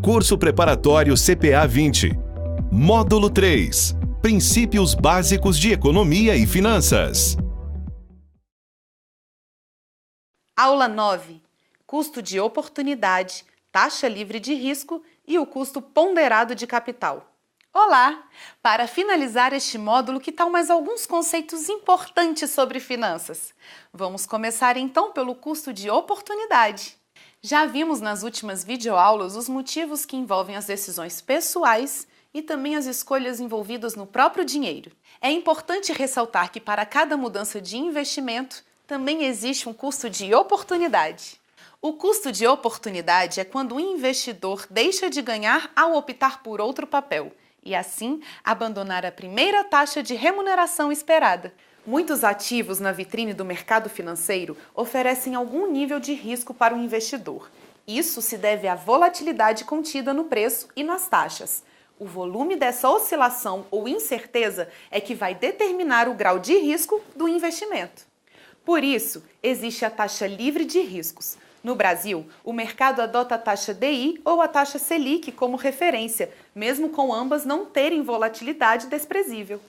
Curso Preparatório CPA 20. Módulo 3. Princípios Básicos de Economia e Finanças. Aula 9. Custo de oportunidade, taxa livre de risco e o custo ponderado de capital. Olá! Para finalizar este módulo, que tal mais alguns conceitos importantes sobre finanças? Vamos começar então pelo custo de oportunidade. Já vimos nas últimas videoaulas os motivos que envolvem as decisões pessoais e também as escolhas envolvidas no próprio dinheiro. É importante ressaltar que para cada mudança de investimento também existe um custo de oportunidade. O custo de oportunidade é quando o investidor deixa de ganhar ao optar por outro papel e, assim, abandonar a primeira taxa de remuneração esperada. Muitos ativos na vitrine do mercado financeiro oferecem algum nível de risco para o investidor. Isso se deve à volatilidade contida no preço e nas taxas. O volume dessa oscilação ou incerteza é que vai determinar o grau de risco do investimento. Por isso, existe a taxa livre de riscos. No Brasil, o mercado adota a taxa DI ou a taxa Selic como referência, mesmo com ambas não terem volatilidade desprezível.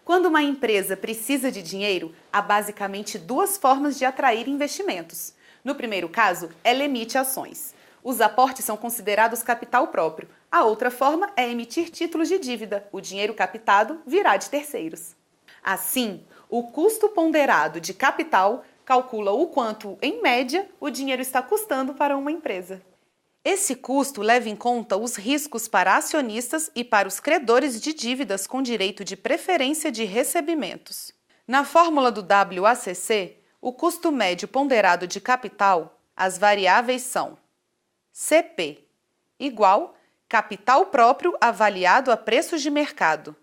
Quando uma empresa precisa de dinheiro, há basicamente duas formas de atrair investimentos. No primeiro caso, ela emite ações. Os aportes são considerados capital próprio. A outra forma é emitir títulos de dívida. O dinheiro captado virá de terceiros. Assim, o custo ponderado de capital calcula o quanto, em média, o dinheiro está custando para uma empresa. Esse custo leva em conta os riscos para acionistas e para os credores de dívidas com direito de preferência de recebimentos. Na fórmula do WACC, o custo médio ponderado de capital, as variáveis são CP igual capital próprio avaliado a preços de mercado,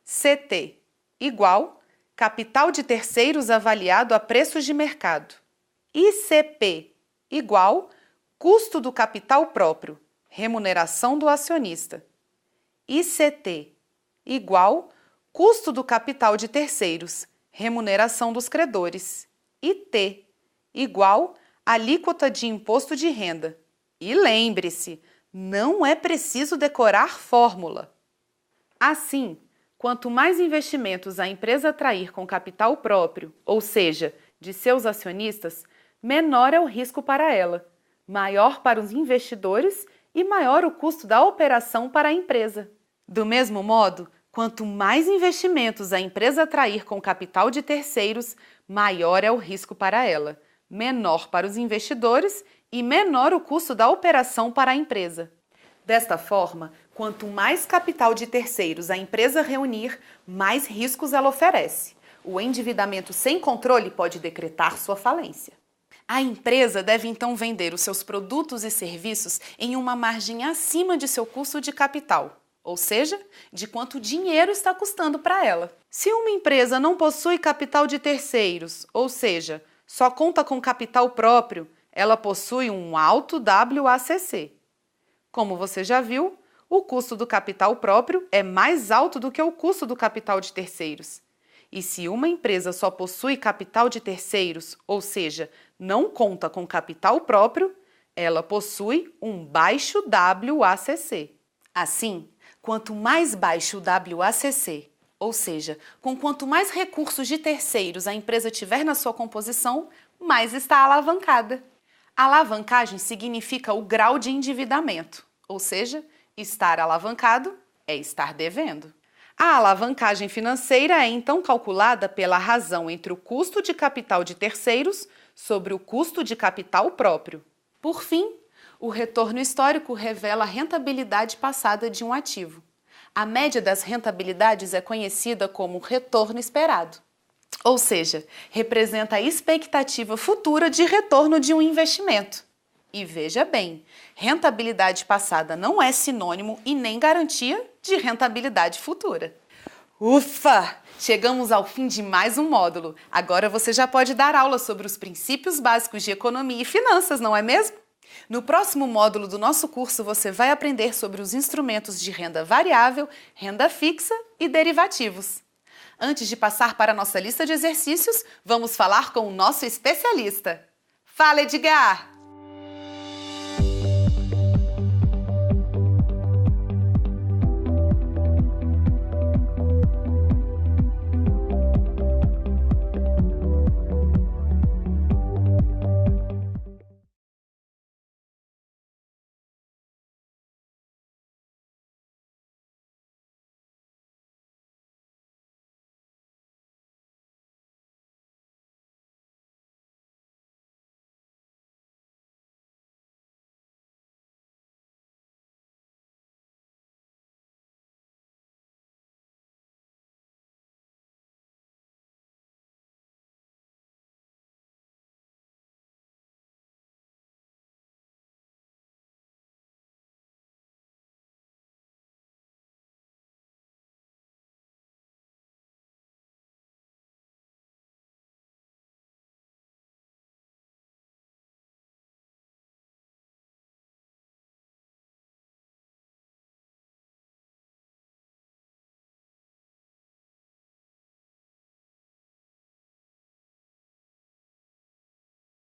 CT igual capital de terceiros avaliado a preços de mercado. ICP igual custo do capital próprio, remuneração do acionista. ICT igual custo do capital de terceiros, remuneração dos credores. IT igual alíquota de imposto de renda. E lembre-se, não é preciso decorar fórmula. Assim, quanto mais investimentos a empresa atrair com capital próprio, ou seja, de seus acionistas, menor é o risco para ela, maior para os investidores e maior o custo da operação para a empresa. Do mesmo modo, quanto mais investimentos a empresa atrair com capital de terceiros, maior é o risco para ela, menor para os investidores e menor o custo da operação para a empresa. Desta forma, quanto mais capital de terceiros a empresa reunir, mais riscos ela oferece. O endividamento sem controle pode decretar sua falência. A empresa deve então vender os seus produtos e serviços em uma margem acima de seu custo de capital, ou seja, de quanto o dinheiro está custando para ela. Se uma empresa não possui capital de terceiros, ou seja, só conta com capital próprio, ela possui um alto WACC. Como você já viu, o custo do capital próprio é mais alto do que o custo do capital de terceiros. E se uma empresa só possui capital de terceiros, ou seja, não conta com capital próprio, ela possui um baixo WACC. Assim, quanto mais baixo o WACC, ou seja, com quanto mais recursos de terceiros a empresa tiver na sua composição, mais está alavancada. Alavancagem significa o grau de endividamento, ou seja, estar alavancado é estar devendo. A alavancagem financeira é então calculada pela razão entre o custo de capital de terceiros sobre o custo de capital próprio. Por fim, o retorno histórico revela a rentabilidade passada de um ativo. A média das rentabilidades é conhecida como retorno esperado, ou seja, representa a expectativa futura de retorno de um investimento. E veja bem, rentabilidade passada não é sinônimo e nem garantia de rentabilidade futura. Ufa! Chegamos ao fim de mais um módulo. Agora você já pode dar aula sobre os princípios básicos de economia e finanças, não é mesmo? No próximo módulo do nosso curso, você vai aprender sobre os instrumentos de renda variável, renda fixa e derivativos. Antes de passar para a nossa lista de exercícios, vamos falar com o nosso especialista. Fala, Edgar!